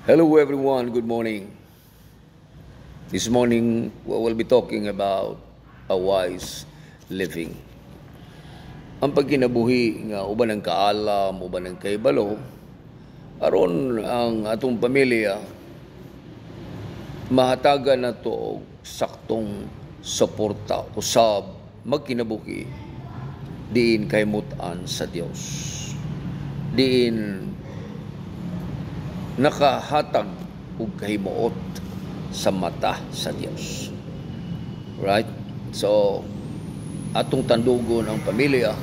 Hello everyone, good morning. This morning we will be talking about a wise living. Ang pagkinabuhi nga uban ng kaalam, uban ng kaibalo, aron ang atong pamilya mahatagan nato og saktong suporta usab magkinabuhi diin kaymutan sa Dios. Diin nakahatag og kahimuot sa mata sa Dios. Right? So, atong tandugon ang pamilya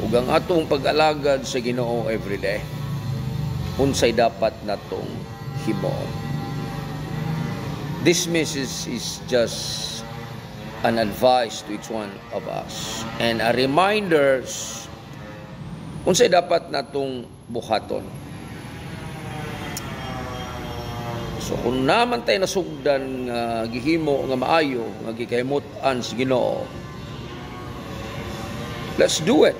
ug ang atong pag-alagad sa Ginoo everyday. Unsay dapat natong himuon. This message is just an advice to each one of us and a reminder unsay dapat natong buhaton. So kung naman tayo nasugdan nga gihimo nga maayo nga gikahimut-an sa Ginoo, let's do it.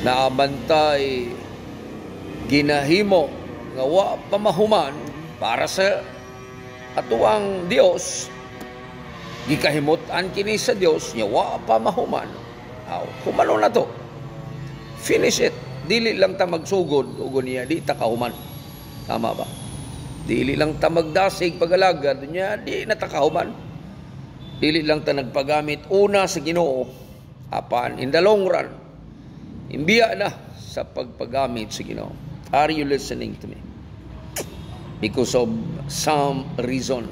Naabantay ginahimo nga wa pamahuman para sa atuang Dios, gikahimut-an kini sa Dios nya wa pamahuman. Humano na to. Finish it. Dili lang ta magsugod ug niya di ta kahuman. Tama ba? Dili lang ta magdasig pagalagad niya, di natakahuman. Dili lang ta nagpagamit una sa Ginoo, apan in the long run, imbiya na sa pagpagamit sa Ginoo. Are you listening to me? Because of some reason.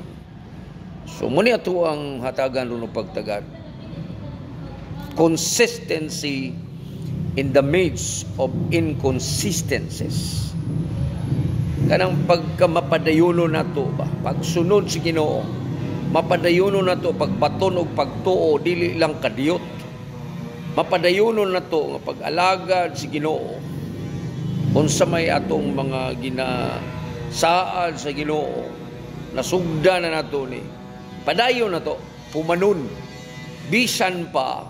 So muni ato ang hatagan ron pagtagad. Consistency in the midst of inconsistencies. Kanang pagkamapadayono nato ba, pagsunod sa Ginoo, mapadayono nato pagbaton og pagtuo dili lang kadiyot. Mapadayono nato nga pag-alagad sa Ginoo. Unsa may atong mga ginasaad sa Ginoo, nasugdan na nato ni. Padayon nato, pumanon bisan pa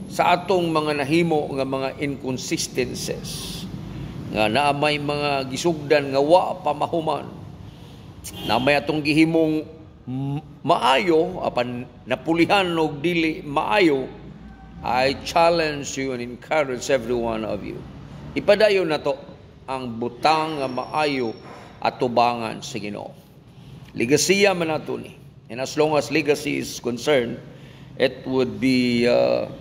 sa atong mga nahimo nga mga inconsistencies. Nga naamay mga gisugdan nga wa pamahuman, naamay atong gihimong maayo apan napulihan og dili maayo. I challenge you and encourage every one of you, ipadayon nato ang butang nga maayo at tubangan sa Ginoo. Ligasiya man nato ni, and as long as legacy is concerned, it would be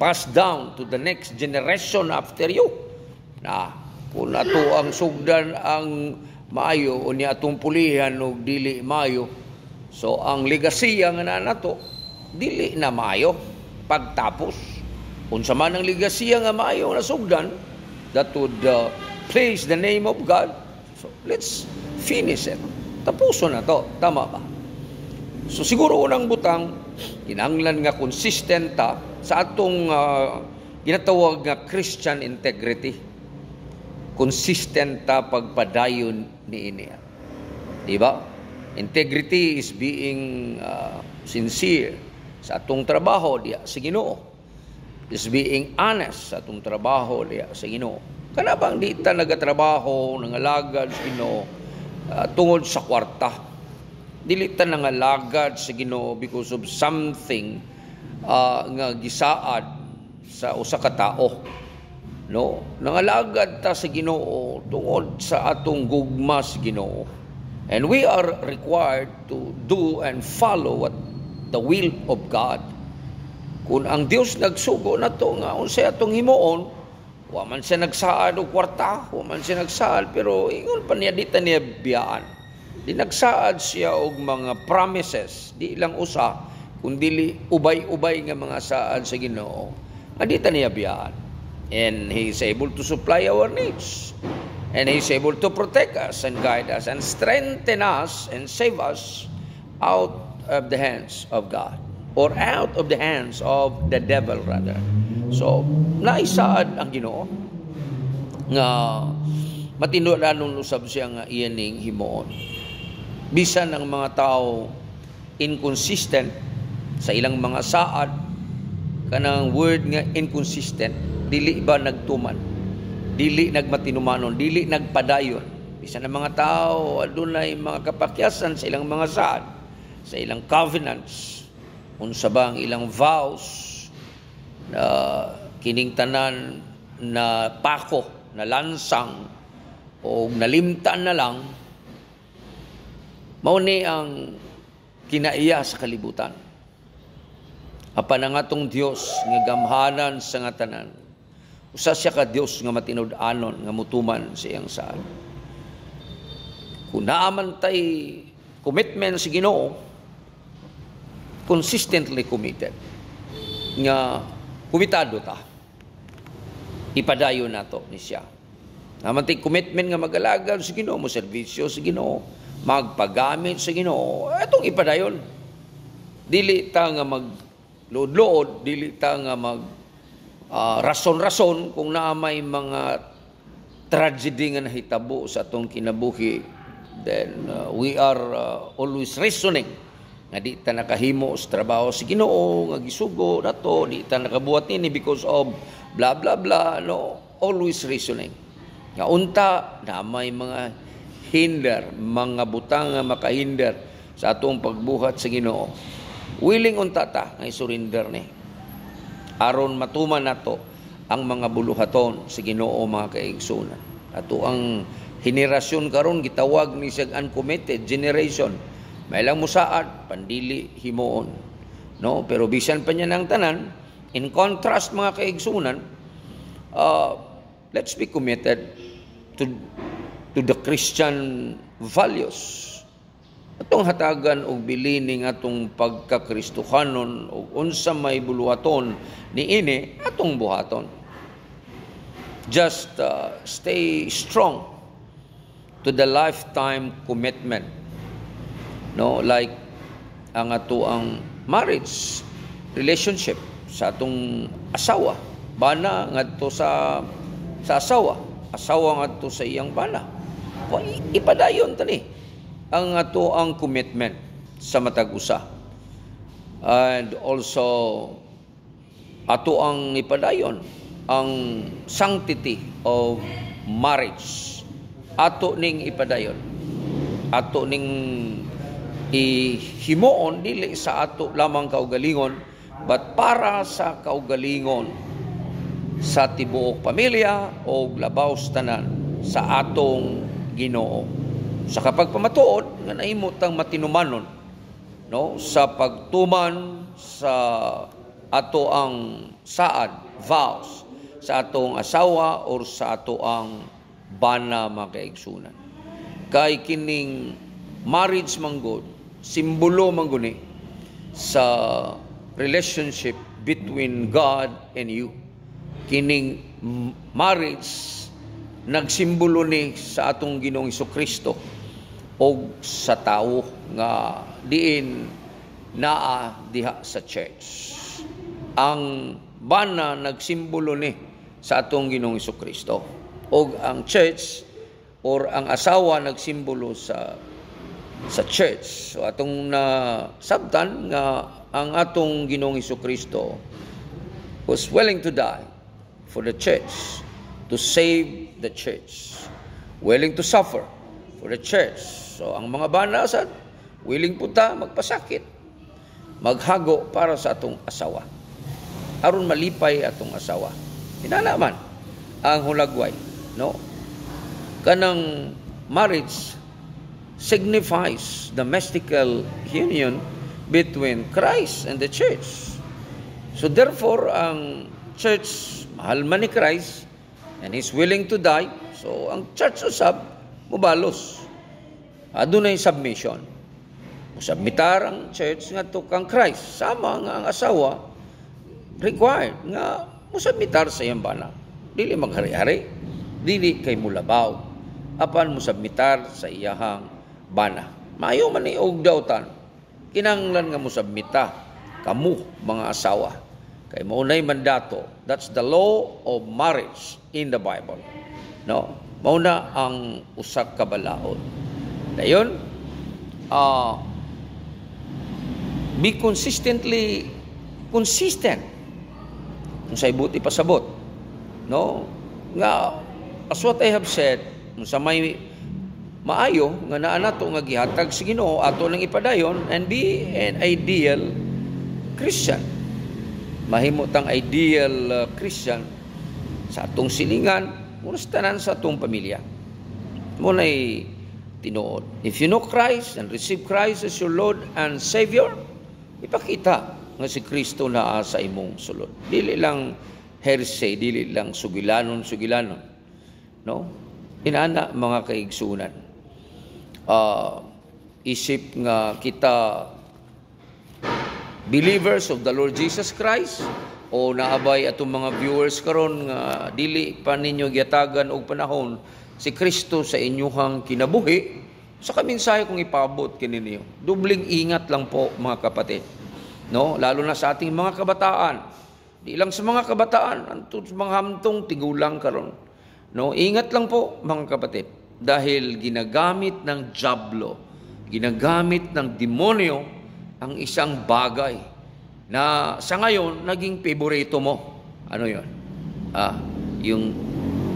passed down to the next generation after you. Kung nato ang sugdan ang maayo o ni atong pulihan o dili maayo, so ang legasiya nga na nato dili na maayo pagtapos. Unsa man ang legasiya nga maayo na sugdan, that would praise the name of God. So let's finish it. Tapuso na to, tama ba? So siguro unang butang kinahanglan nga consistent ta sa atong ginatawag nga Christian integrity. Consistent ta pagpadayon ni ini. Diba? Integrity is being sincere sa atong trabaho diya sa Ginoo. Is being honest sa atong trabaho diya sa Ginoo. Kana bang di ta nagatrabaho nangalagad sa Ginoo tungod sa kwarta? Dili ta nangalagad sa Ginoo because of something nga gisaad sa usa ka tao. No, nangalagad ta sa Ginoo tungod sa atong gugma sa Ginoo. And we are required to do and follow what the will of God. Kung ang Dios nagsugo nato nga unsay atong himuon, wa man siya nagsaad og kwarta, wa man siya nagsaad, pero ingon pa niya di ta niya biyaan. Di nagsaad siya og mga promises, di lang usa, kundi ubay-ubay nga mga saad sa Ginoo. Nga di ta niya biyaan. And He is able to supply our needs. And He is able to protect us and guide us and strengthen us and save us out of the hands of God. Or out of the hands of the devil rather. So, naisaad ang Ginoo nga matinudanon usab siya nga iyaning himuon. Bisan ang mga tao inconsistent sa ilang mga saad, kanang word nga inconsistent, dili ba nagtuman, dili nagmatinumanon, dili nagpadayon, Bisan ang mga tao adunay mga kapakyasan sa ilang mga saad, sa ilang covenants, unsa ba ang ilang vows na kining tanan na pako, na lansang o nalimtan na lang, mao ni ang kinaiya sa kalibutan. Apan ang atong Dios nga gamhanan sa nga tanan, usa siya ka Dios nga matinud-anon nga mutuman sa iyang saad. Kung naaman tay commitment sa Ginoo, consistently committed, nga kumitado ta, ipadayon nato ni siya. Naman tay commitment nga mag-alaga sa Ginoo, mo serbisyo sa Ginoo, magpagamit sa Ginoo, atong ipadayon. Dili ta nga magluod-luod, dili ta nga mag rason-rason kung naamay mga tragedy nga nahitabo sa atong kinabuhi. Then we are always reasoning nga di ta nakahimo sa trabaho sa Ginoo, nga gisugo nato, di ta nakabuhat ini because of blah blah blah. No, always reasoning nga unta na may mga hinder, mga butang nga makahinder sa atong pagbuhat sa Ginoo. Willing unta ta nga i-surrender ni aron matuman nato ang mga buluhaton sa Ginoo, mga kaigsunan. Ato ang henerasyon karon gitawag ni siyang uncommitted generation. May lang musaad, pandili himuon. No, pero bisan pa niya ng tanan, in contrast mga kaigsunan, let's be committed to the Christian values. Atong hatagan og bilin atong pagkakristohanon o unsa may buluhaton niini atong buhaton. Just stay strong to the lifetime commitment. No, like ang ato ang marriage relationship sa atong asawa, bana ngadto sa asawa, asawa ngadto sa iyang bana. Ipadayon tani ang ato ang commitment sa matag usa. And also ato ang ipadayon ang sanctity of marriage. Ato ning ipadayon, ato ning ihimuon dili sa ato lamang kaugalingon, but para sa kaugalingon sa tibuok pamilya o labaw tanan sa atong Ginoo. Sa kapagpamatuod nga nahimutang matinumanon, no, sa pagtuman sa ato ang saad, vows, sa atong asawa or sa ato ang bana, mga kaigsunan. Kay kining marriage manggod, simbolo mangguni sa relationship between God and you. Kining marriage nagsimbolo ni sa atong Ginoong Hesukristo o sa tao nga diin naa diha sa church. Ang bana nagsimbolo ni sa atong Ginoong Hesukristo o ang church or ang asawa nagsimbolo sa church. So atong sabtan nga ang atong Ginoong Hesukristo was willing to die for the church, to save the church, willing to suffer for the church. So ang mga banasad, willing po ta magpasakit, maghago para sa atong asawa, aron malipay atong asawa. Hinanaman ang hulagway, no? Kanang marriage signifies the mystical union between Christ and the church. So therefore, ang church mahal man ni Christ and He's willing to die. So ang church usab mubalos. Adunay submission. Musabmitar ang church ngadto kang Christ. Sama nga ang asawa required nga musabmitar sa iyang bana. Dili maghari-hari, dili kay mulabaw. Apan musabmitar sa iyahang bana. Maayo man ni og dautan. Kinahanglan nga musabmita kamo mga asawa. Kay maunay mandato. That's the law of marriage in the Bible. No? Mauna ang usak kabalaod. Dayon, be consistent. Kung sa ibuti pasabot. No? Nga, as what I have said, sa may maayo nga naa nato nga gihatag sa Ginoo ato lang ipadayon and be an ideal Christian. Mahimo tang ideal Christian sa atong silingan, unos tanan sa atong pamilya. Muna'y tinuod. If you know Christ and receive Christ as your Lord and Savior, ipakita nga si Kristo naa sa imong sulod. Dili lang hearsay, dili lang sugilanon. No? Inana mga kaigsunan. Isip nga kita believers of the Lord Jesus Christ, o naabay atong mga viewers karon nga dili pa ninyo giyatagan og panahon si Kristo sa inyong kinabuhi, sa kaminsahe kong ipabot kininyo. Dubling ingat lang po mga kapatid. No, lalo na sa ating mga kabataan. Di lang sa mga kabataan, antud sa mga hamtong tigulang karon. No, ingat lang po mga kapatid dahil ginagamit ng diablo, ginagamit ng demonyo ang isang bagay na sa ngayon naging paborito mo. Ano 'yon? Yung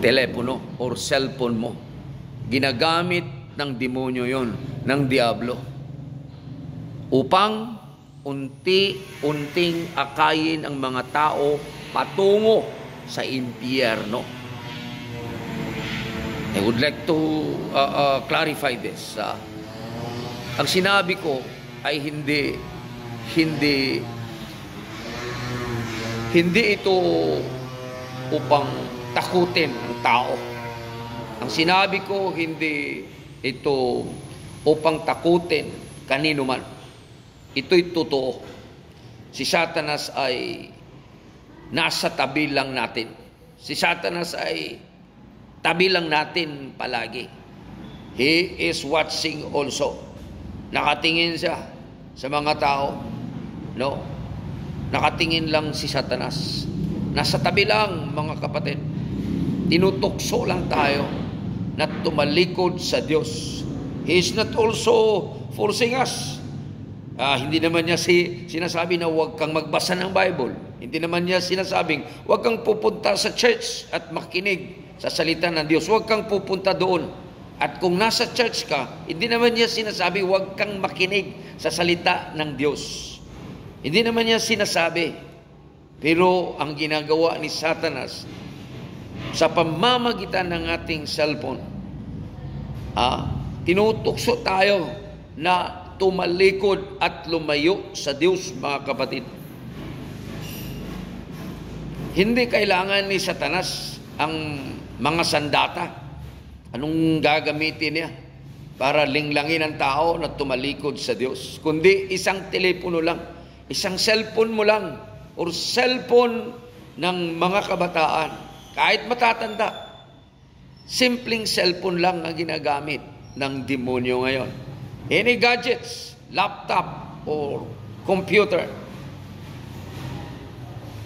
telepono or cellphone mo. Ginagamit ng demonyo 'yon, ng diablo, upang unti-unting akayin ang mga tao patungo sa impyerno. I would like to clarify this. Ang sinabi ko ay hindi ito upang takutin ang tao. Ang sinabi ko, hindi ito upang takutin kanino man. Ito'y totoo. Si Satanas ay nasa tabi lang natin. Si Satanas ay tabi lang natin palagi. He is watching also. Nakatingin siya sa mga tao. No? Nakatingin lang si Satanas. Nasa tabi lang, mga kapatid. Tinutukso lang tayo na tumalikod sa Diyos. He is not also forcing us. Hindi naman niya sinasabi na huwag kang magbasa ng Bible. Hindi naman niya sinasabing huwag kang pupunta sa church at makinig sa salita ng Diyos. Huwag kang pupunta doon. At kung nasa church ka, hindi naman niya sinasabi huwag kang makinig sa salita ng Diyos. Hindi naman niya sinasabi. Pero ang ginagawa ni Satanas sa pamamagitan ng ating cellphone, tinutukso tayo na tumalikod at lumayo sa Diyos, mga kapatid. Hindi kailangan ni Satanas ang mga sandata. Anong gagamitin niya para linglangin ang tao na tumalikod sa Diyos? Kundi isang telepono lang, isang cellphone mo lang, or cellphone ng mga kabataan, kahit matatanda. Simpleng cellphone lang ang ginagamit ng demonyo ngayon. Any gadgets, laptop, or computer.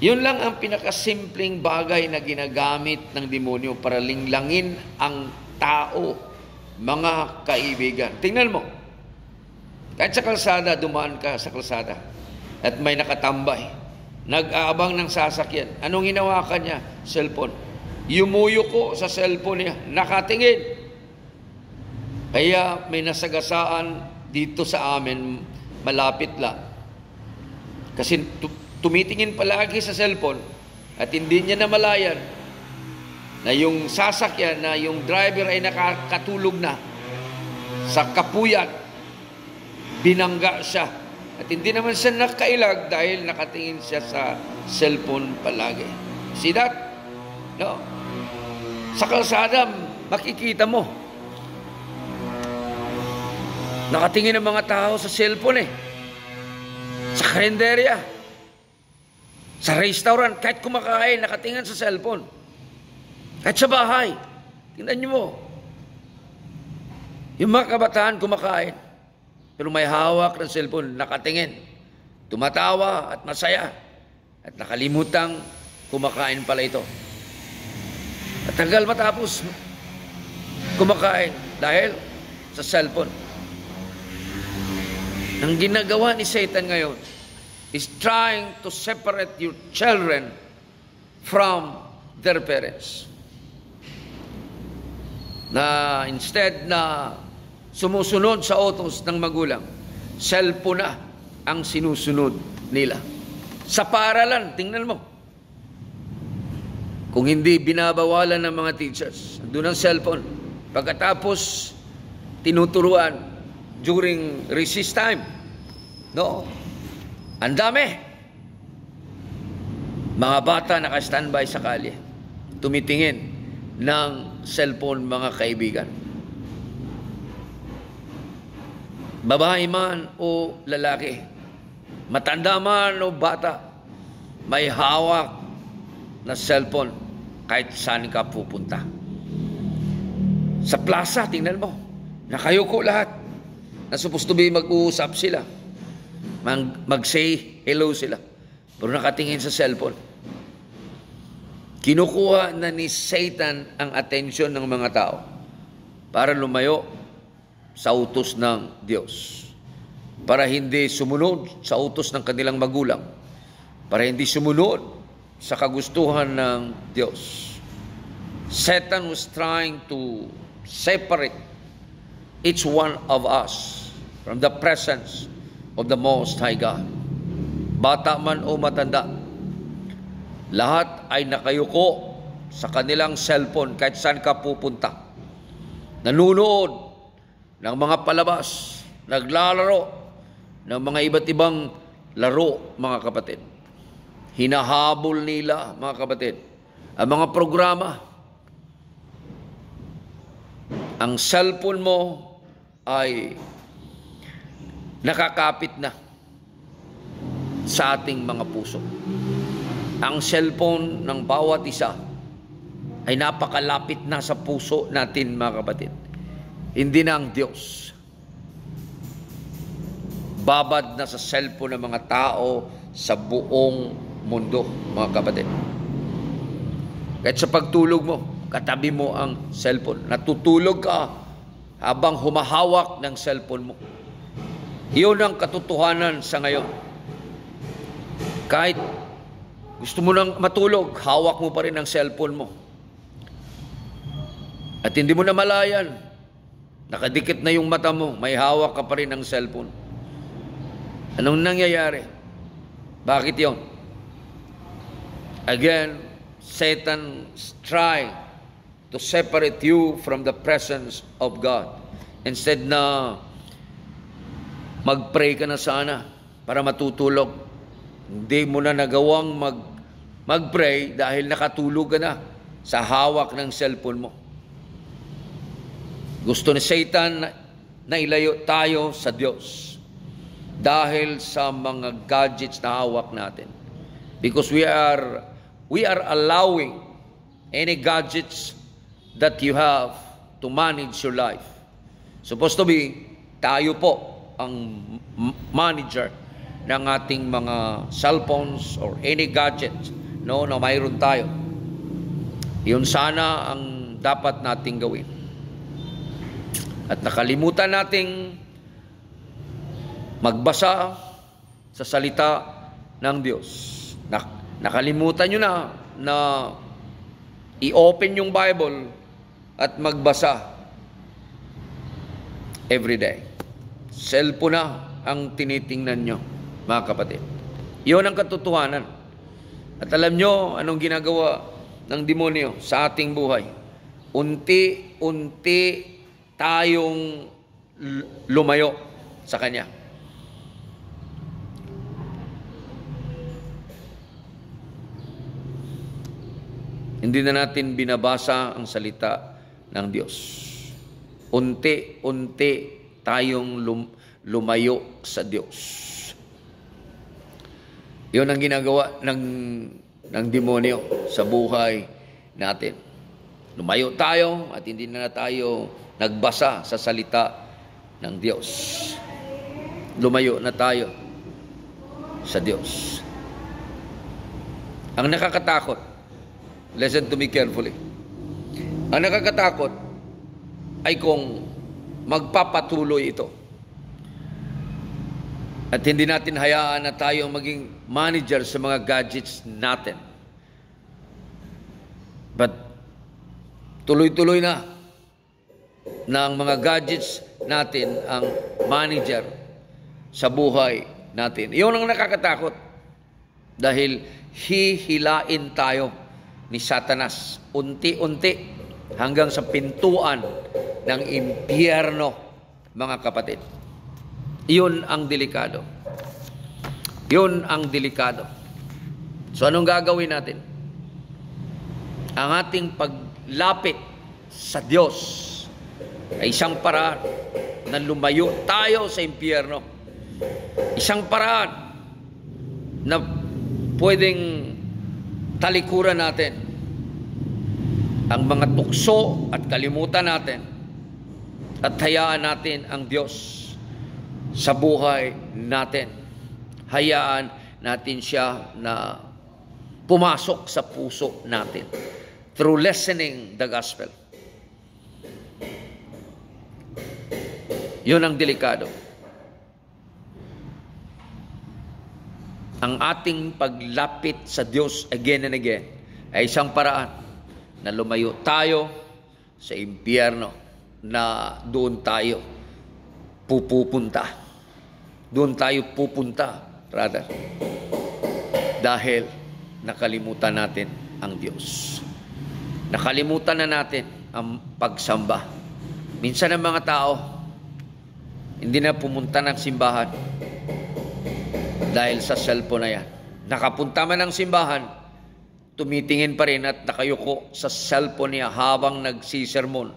Yun lang ang pinakasimpleng bagay na ginagamit ng demonyo para linglangin ang tao, mga kaibigan. Tingnan mo, kahit sa kalsada, dumaan ka sa kalsada at may nakatambay, nag-aabang ng sasakyan. Anong ginawa ka niya? Cellphone. Yumuyo ko sa cellphone niya, nakatingin. Kaya may nasagasaan dito sa amin, malapit lang. Kasi tumitingin palagi sa cellphone at hindi niya namalayan na yung sasakyan, na yung driver ay nakakatulog na sa kapuyat, binangga siya. At hindi naman siya nakailag dahil nakatingin siya sa cellphone palagi. See that? No? Sa kalsada, makikita mo. Nakatingin ang mga tao sa cellphone sa karinderya, sa restaurant, kahit kumakain, nakatingin sa cellphone. Kahit sa bahay. Tingnan niyo mo. Yung mga kabataan kumakain, pero may hawak ng cellphone, nakatingin. Tumatawa at masaya. At nakalimutang kumakain pala ito. At tagal matapos kumakain dahil sa cellphone. Ang ginagawa ni Satan ngayon is trying to separate your children from their parents. Na instead na sumusunod sa utos ng magulang. Cellphone na ang sinusunod nila. Sa paaralan, tingnan mo. Kung hindi binabawalan ng mga teachers, doon ang cellphone. Pagkatapos, tinuturuan during recess time. No? Ang dami. Mga bata naka-standby sa kalye. Tumitingin ng cellphone, mga kaibigan. Babae man o lalaki, matanda man o bata, may hawak na cellphone kahit saan ka pupunta. Sa plaza, tingnan mo, nakayuko lahat. Na supposed to be mag-uusap sila. Mag-say hello sila. Pero nakatingin sa cellphone. Kinukuha na ni Satan ang atensyon ng mga tao para lumayo sa utos ng Diyos. Para hindi sumunod sa utos ng kanilang magulang. Para hindi sumunod sa kagustuhan ng Diyos. Satan was trying to separate each one of us from the presence of the Most High God. Bata man o matanda, lahat ay nakayuko sa kanilang cellphone kahit saan ka pupunta. Nanunood ng mga palabas, naglalaro ng mga iba't ibang laro, mga kapatid. Hinahabol nila, mga kapatid, ang mga programa. Ang cellphone mo ay nakakapit na sa ating mga puso. Ang cellphone ng bawat isa ay napakalapit na sa puso natin, mga kapatid. Hindi na ang Diyos. Babad na sa cellphone ng mga tao sa buong mundo, mga kapatid. Kahit sa pagtulog mo, katabi mo ang cellphone. Natutulog ka habang humahawak ng cellphone mo. Iyon ang katotohanan sa ngayon. Kahit gusto mo nang matulog, hawak mo pa rin ang cellphone mo. At hindi mo na malayan, nakadikit na yung mata mo, may hawak ka pa rin ng cellphone. Anong nangyayari? Bakit yon? Again, Satan trying to separate you from the presence of God. Instead na mag-pray ka na sana para matutulog, hindi mo na nagawang mag-pray dahil nakatulog ka na sa hawak ng cellphone mo. Gusto ni Satan na ilayo tayo sa Diyos dahil sa mga gadgets na hawak natin. Because we are allowing any gadgets that you have to manage your life. Supposed to be, tayo po ang manager ng ating mga cellphones or any gadget, no, na mayroon tayo. Yun sana ang dapat nating gawin. At nakalimutan nating magbasa sa salita ng Diyos. Nakalimutan nyo na i-open yung Bible at magbasa every day. Cellphone na ang tinitingnan nyo, mga kapatid. Iyon ang katotohanan. At alam nyo anong ginagawa ng demonyo sa ating buhay. Unti-unti tayong lumayo sa kanya. Hindi na natin binabasa ang salita ng Diyos. Unti-unti tayong lumayo sa Diyos. Yun ang ginagawa ng demonyo sa buhay natin. Lumayo tayo at hindi na tayo nagbasa sa salita ng Diyos. Lumayo na tayo sa Diyos. Ang nakakatakot, listen to me carefully. Ang nakakatakot ay kung magpapatuloy ito. At hindi natin hayaan na tayo maging manager sa mga gadgets natin. But tuloy-tuloy na ng mga gadgets natin ang manager sa buhay natin. Iyon ang nakakatakot dahil hihilain tayo ni Satanas unti-unti hanggang sa pintuan ng impyerno, mga kapatid. Iyon ang delikado. Yun ang delikado. So anong gagawin natin? Ang ating paglapit sa Diyos ay isang paraan na lumayo tayo sa impyerno. Isang paraan na pwedeng talikuran natin ang mga tukso at kalimutan natin at hayaan natin ang Diyos sa buhay natin. Hayaan natin siya na pumasok sa puso natin through listening the gospel. Yun ang delikado. Ang ating paglapit sa Diyos again and again ay isang paraan na lumayo tayo sa impyerno, na doon tayo pupunta. Doon tayo pupunta, brother. Dahil nakalimutan natin ang Diyos. Nakalimutan na natin ang pagsamba. Minsan ang mga tao hindi na pumunta ng simbahan dahil sa cellphone na yan. Nakapunta man ng simbahan, tumitingin pa rin at nakayuko sa cellphone niya habang nagsisermon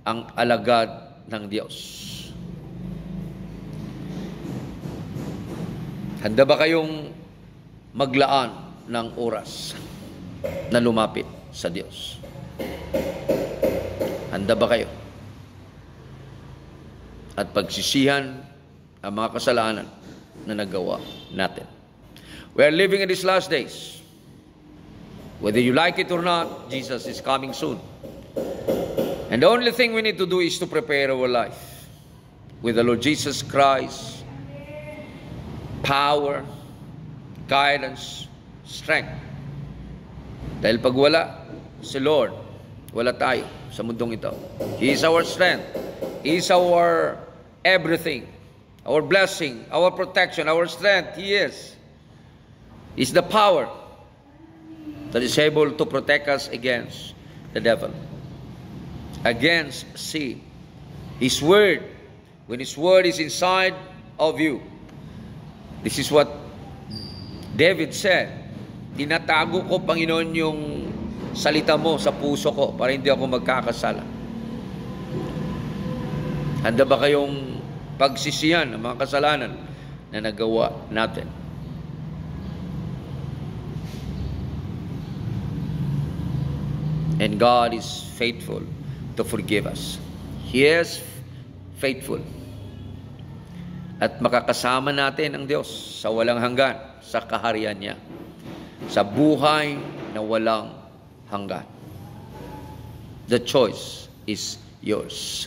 ang alagad ng Diyos. Handa ba kayong maglaan ng oras na lumapit sa Diyos? Handa ba kayo? At pagsisihan ang mga kasalanan na nagawa natin. We are living in these last days. Whether you like it or not, Jesus is coming soon. And the only thing we need to do is to prepare our life with the Lord Jesus Christ, power, guidance, strength. Dahil pag wala si Lord, wala tayo sa mundong ito. He is our strength. He is our everything. Our blessing, our protection, our strength. He is. He is the power that is able to protect us against the devil, against sin. His word, when His word is inside of you, this is what David said, tinatago ko, Panginoon, yung salita mo sa puso ko para hindi ako magkakasala. Handa ba kayong pagsisihan ng mga kasalanan na nagawa natin? And God is faithful to forgive us. He is faithful. At makakasama natin ang Diyos sa walang hanggan, sa kaharian niya, sa buhay na walang hanggan. The choice is yours.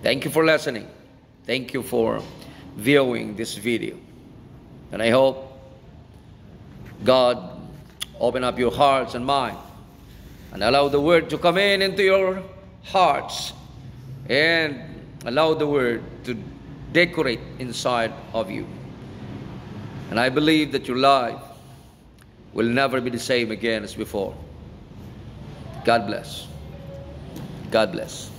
Thank you for listening. Thank you for viewing this video. And I hope God open up your hearts and mind and allow the word to come into your hearts and allow the word to decorate inside of you. And I believe that your life will never be the same again as before. God bless. God bless.